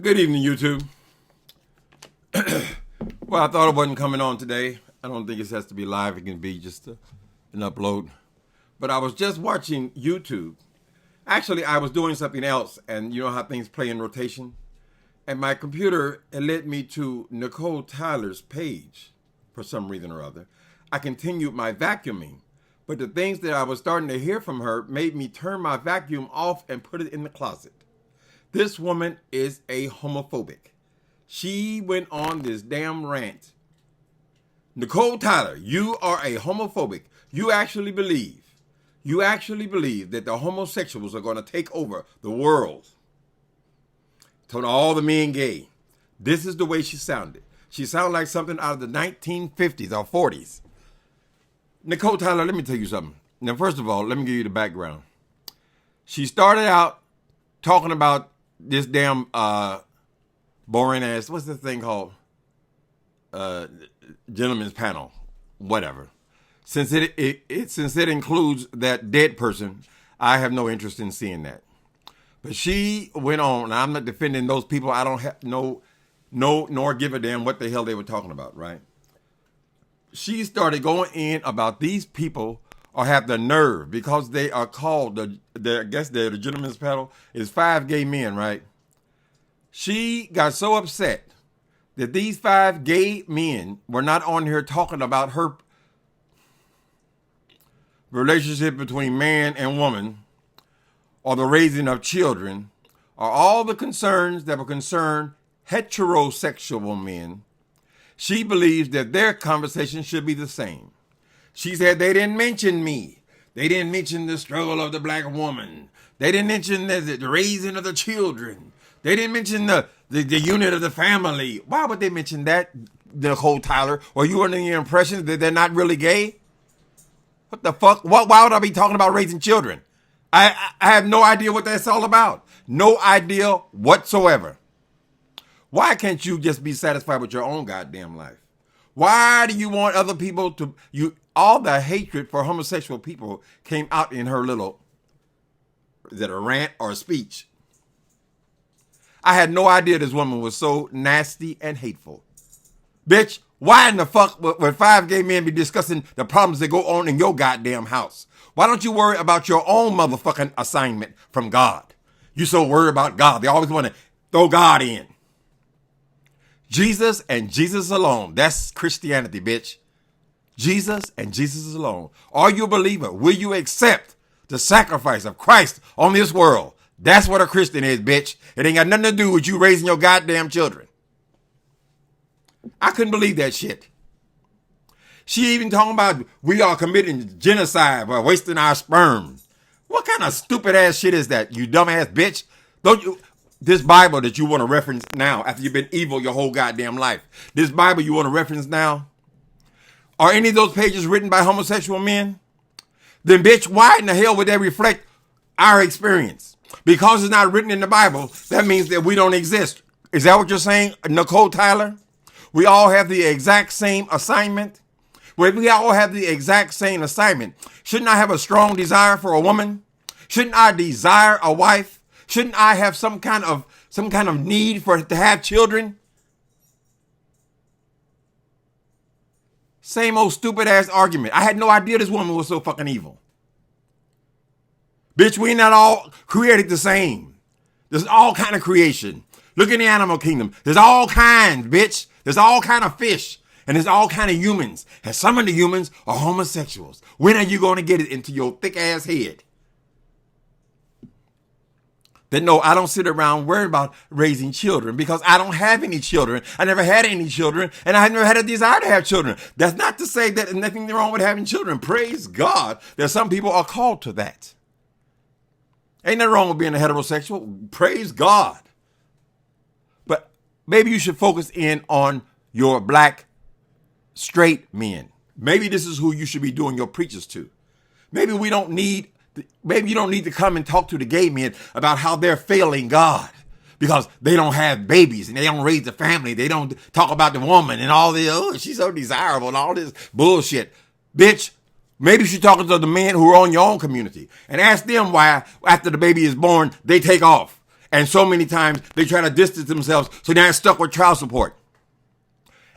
Good evening, YouTube. Well, I thought it wasn't coming on today. I don't think it has to be live. It can be just an upload. But I was just watching YouTube. Actually, I was doing something else, and you know how things play in rotation? And my computer led me to Nicole Tyler's page for some reason or other. I continued my vacuuming, but the things that I was starting to hear from her made me turn my vacuum off and put it in the closet. This woman is a homophobic. She went on this damn rant. Nicole Tyler, you are a homophobic. You actually believe that the homosexuals are going to take over the world. Told all the men gay. This is the way she sounded. She sounded like something out of the 1950s or 40s. Nicole Tyler, let me tell you something. Now, first of all, let me give you the background. She started out talking about this damn boring ass, what's this thing called? Gentleman's panel, whatever. Since it includes that dead person, I have no interest in seeing that. But she went on, and I'm not defending those people. I don't have nor give a damn what the hell they were talking about, right? She started going in about these people or have the nerve, because they are called I guess they're the gentleman's panel, is 5 gay men, right? She got so upset that these 5 gay men were not on here talking about her relationship between man and woman, or the raising of children, or all the concerns that were concerned heterosexual men. She believes that their conversation should be the same. She said they didn't mention me. They didn't mention the struggle of the black woman. They didn't mention the raising of the children. They didn't mention the unit of the family. Why would they mention that, Nicole Tyler? Or you under the impression that they're not really gay? What the fuck? Why would I be talking about raising children? I have no idea what that's all about. No idea whatsoever. Why can't you just be satisfied with your own goddamn life? Why do you want other people to... All the hatred for homosexual people came out in her little... Is it a rant or a speech? I had no idea this woman was so nasty and hateful. Bitch, why in the fuck would 5 gay men be discussing the problems that go on in your goddamn house? Why don't you worry about your own motherfucking assignment from God? You so worried about God. They always want to throw God in. Jesus and Jesus alone. That's Christianity, bitch. Jesus and Jesus alone. Are you a believer? Will you accept the sacrifice of Christ on this world? That's what a Christian is, bitch. It ain't got nothing to do with you raising your goddamn children. I couldn't believe that shit. She even talking about we are committing genocide by wasting our sperm. What kind of stupid ass shit is that, you dumbass bitch? Don't you... This Bible that you want to reference now, after you've been evil your whole goddamn life, this Bible you want to reference now, are any of those pages written by homosexual men? Then bitch, why in the hell would they reflect our experience? Because it's not written in the Bible, that means that we don't exist. Is that what you're saying, Nicole Tyler? We all have the exact same assignment? Well, if we all have the exact same assignment, shouldn't I have a strong desire for a woman? Shouldn't I desire a wife? Shouldn't I have some kind of need to have children? Same old stupid ass argument. I had no idea this woman was so fucking evil. Bitch, we not all created the same. There's all kind of creation. Look in the animal kingdom. There's all kinds, bitch. There's all kind of fish. And there's all kind of humans. And some of the humans are homosexuals. When are you going to get it into your thick ass head? That no, I don't sit around worried about raising children because I don't have any children. I never had any children, and I never had a desire to have children. That's not to say that there's nothing wrong with having children. Praise God that some people are called to that. Ain't nothing wrong with being a heterosexual. Praise God. But maybe you should focus in on your black straight men. Maybe this is who you should be doing your preachers to. Maybe you don't need to come and talk to the gay men about how they're failing God because they don't have babies and they don't raise the family. They don't talk about the woman and all this. Oh, she's so desirable and all this bullshit. Bitch, maybe you should talk to the men who are on your own community and ask them why after the baby is born, they take off. And so many times they try to distance themselves, so they're stuck with child support.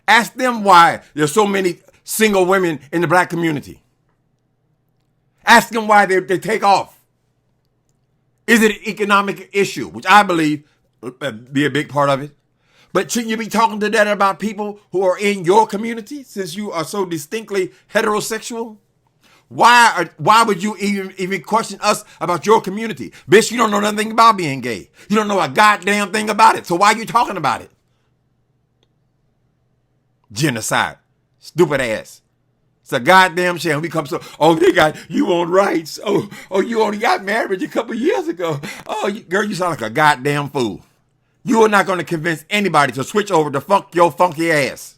Ask them why there's so many single women in the black community. Ask them why they take off. Is it an economic issue, which I believe be a big part of it? But shouldn't you be talking to that about people who are in your community, since you are so distinctly heterosexual? Why would you even question us about your community? Bitch, you don't know nothing about being gay. You don't know a goddamn thing about it. So why are you talking about it? Genocide. Stupid ass. It's a goddamn shame. We come so, oh, they got you on rights. Oh, you only got married a couple years ago. Oh, girl, you sound like a goddamn fool. You are not going to convince anybody to switch over to fuck your funky ass.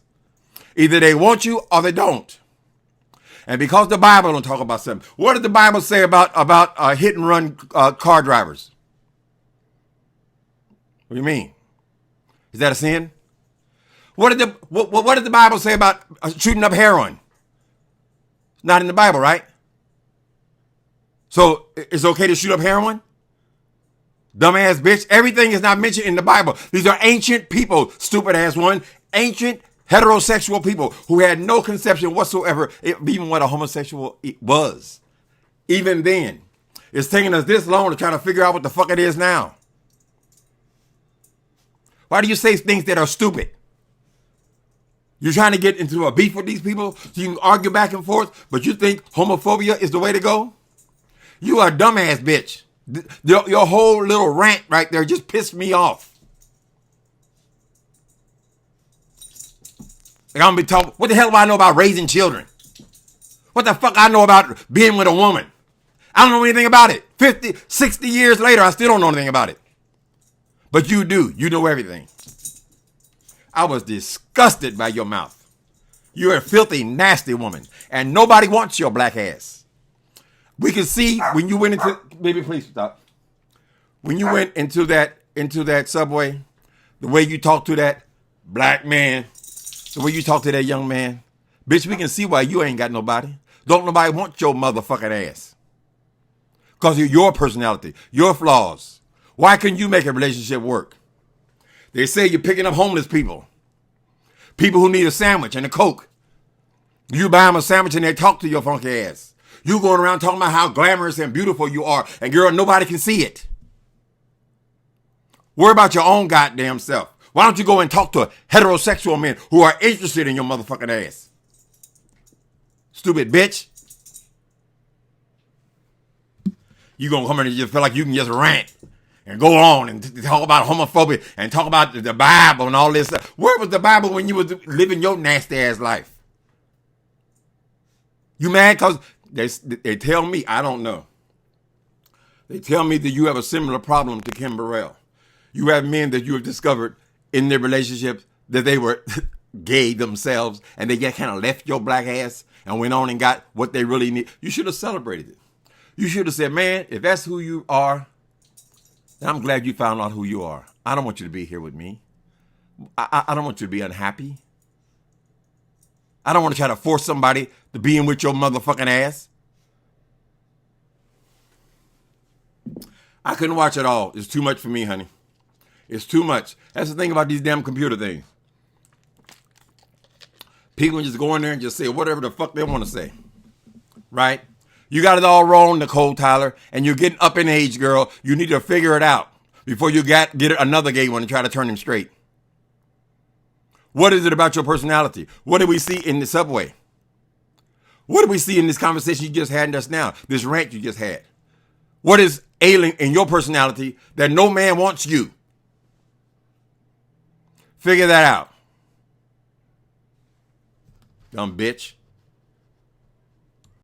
Either they want you or they don't. And because the Bible don't talk about something, what did the Bible say about hit and run car drivers? What do you mean? Is that a sin? What did the Bible say about shooting up heroin? Not in the Bible, right? So it's okay to shoot up heroin? Dumbass bitch. Everything is not mentioned in the Bible. These are ancient people, stupid ass one. Ancient heterosexual people who had no conception whatsoever, even what a homosexual was. Even then. It's taking us this long to try to figure out what the fuck it is now. Why do you say things that are stupid? You're trying to get into a beef with these people so you can argue back and forth, but you think homophobia is the way to go? You are a dumbass bitch. Your whole little rant right there just pissed me off. Like I'm gonna be talking, what the hell do I know about raising children? What the fuck I know about being with a woman? I don't know anything about it. 50, 60 years later, I still don't know anything about it. But you do. You know everything. I was disgusted by your mouth. You're a filthy, nasty woman. And nobody wants your black ass. We can see when you went into, baby, please stop. When you went into that subway, the way you talked to that black man, the way you talk to that young man, bitch, we can see why you ain't got nobody. Don't nobody want your motherfucking ass. Because of your personality, your flaws. Why couldn't you make a relationship work? They say you're picking up homeless people. People who need a sandwich and a Coke. You buy them a sandwich and they talk to your funky ass. You going around talking about how glamorous and beautiful you are. And girl, nobody can see it. Worry about your own goddamn self. Why don't you go and talk to heterosexual men who are interested in your motherfucking ass? Stupid bitch. You gonna come in and just feel like you can just rant and go on and talk about homophobia and talk about the Bible and all this stuff. Where was the Bible when you was living your nasty ass life? You mad because they tell me, I don't know. They tell me that you have a similar problem to Kim Burrell. You have men that you have discovered in their relationships that they were gay themselves and they just kind of left your black ass and went on and got what they really need. You should have celebrated it. You should have said, man, if that's who you are, then I'm glad you found out who you are. I don't want you to be here with me. I don't want you to be unhappy. I don't want to try to force somebody to be in with your motherfucking ass. I couldn't watch it all. It's too much for me, honey. It's too much. That's the thing about these damn computer things. People just go in there and just say whatever the fuck they want to say. Right? You got it all wrong, Nicole Tyler, and you're getting up in age, girl. You need to figure it out before you get another gay one and try to turn him straight. What is it about your personality? What do we see in the subway? What do we see in this conversation you just had just now? This rant you just had? What is ailing in your personality that no man wants you? Figure that out. Dumb bitch.